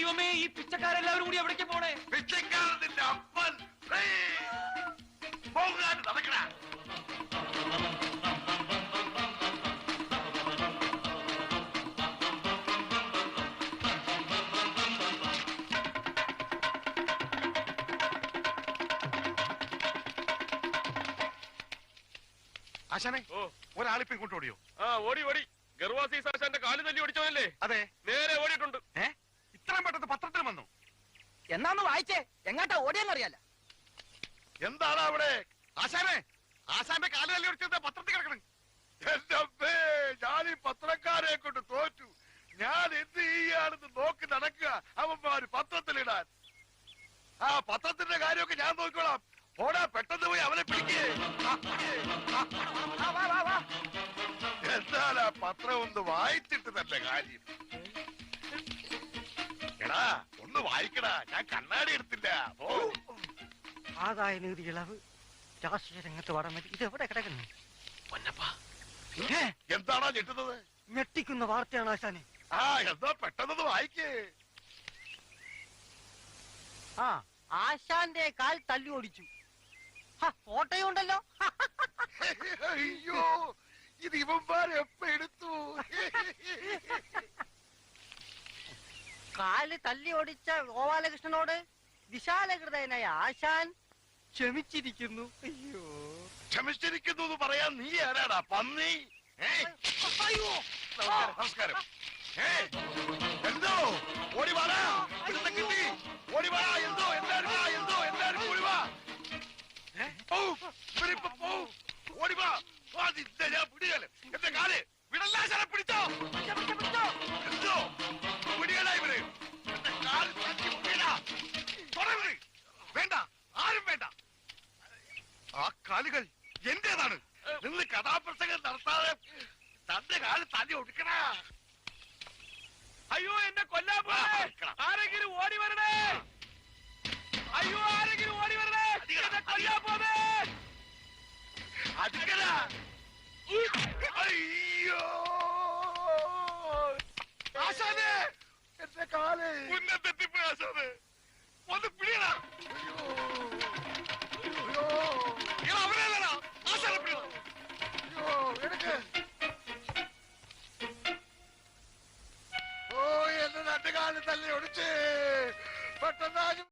ദൈവമേ, ഈ പിച്ചക്കാരെല്ലാവരും കൂടി എവിടേക്ക് പോണേ? പിച്ചക്കാരന്റെ അപ്പൻ പോകാൻ നടക്കണ. ആശാനെ, ഒരാളിപ്പോ ഇങ്ങോട്ട് ഓടിയോ? ഓടി ഓടി. ഗർവാസീസ് ആശാന്റെ കാല് തല്ലി ഓടിച്ചോല്ലേ? അതെ, നേരെ ഓടിയിട്ടുണ്ട്. ഇത്രയും പെട്ടെന്ന് പത്രത്തിൽ വന്നു. എന്നാന്ന് വായിച്ചേ, എങ്ങാട്ടാ ഓടിയെന്നറിയാല. എന്താണ് അവിടെ? ആശാനെ, ആശാന്റെ കാല് തല്ലി ഓടിച്ചത് പത്രത്തിൽ കിടക്കണം. എന്റെ അമ്മേ, ഞാൻ ഈ പത്രക്കാരെ കൊണ്ട് തോറ്റു. ഞാൻ എന്ത് ചെയ്യാണെന്ന് നോക്കി നടക്കുക അവന്മാര് പത്രത്തിലിടാൻ. ആ പത്രത്തിന്റെ കാര്യമൊക്കെ ഞാൻ നോക്കിക്കോളാം. ഓടാ, പെട്ടെന്ന് പോയി അവനെ പിടിക്കേ. എന്താ പത്രം ഒന്ന് വായിച്ചിട്ട് തന്നെ കാര്യം. എടാ, ഒന്ന് വായിക്കടാ, ഞാൻ കണ്ണാടി എടുത്തില്ല. ആദായ നികുതി ഇളവ് രാഷ്ട്രീയ രംഗത്ത് വടമതി ഇതെവിടെ കിടക്കുന്നു? എന്താണോ ഞെട്ടുന്നത്? ഞെട്ടിക്കുന്ന വാർത്തയാണ് ആശാനെ. എന്താ പെട്ടെന്ന് വായിക്കേ. ആശാന്റെ കാൽ തല്ലി ഓടിച്ചു. ഫോട്ടോയുണ്ടല്ലോ. അയ്യോ, ഇത് ഇവന്മാരെ എപ്പ എടുത്തു? കാല് തല്ലി ഓടിച്ച ഗോപാലകൃഷ്ണനോട് വിശാലഹൃദയനായ ആശാൻ ക്ഷമിച്ചിരിക്കുന്നു. അയ്യോ, ക്ഷമിച്ചിരിക്കുന്നു എന്ന് പറയാൻ നീ ആരാടാ, പന്നി? നമസ്കാരം. എന്തോ ഓടി വാടാ, കിട്ടി ഓടി വാടാ. എന്തോ എല്ലാരും ഓടി വാ. ഓടി വാ. ഞാൻ പിടികള്. എന്റെ കാല് വിടല്ലാശാനെ പിടിച്ചോ. എന്തോ പിടികളാ ഇവര്. എന്റെ കാല് വേണ്ട, ആരും വേണ്ട. ആ കാലുകൾ എന്റേതാണ്. നിന്ന് കഥാപ്രസംഗം നടത്താതെ തന്റെ കാല് തല്ലി ഒടുക്കണ. അയ്യോ, എന്നെ കൊല്ലാൻ പോണേ. ആരെങ്കിലും ഓടി വരണേ. അയ്യോ, ആരെങ്കിലും ഓടി വരണേ. എന്നെ കൊല്ലാൻ പോണേ.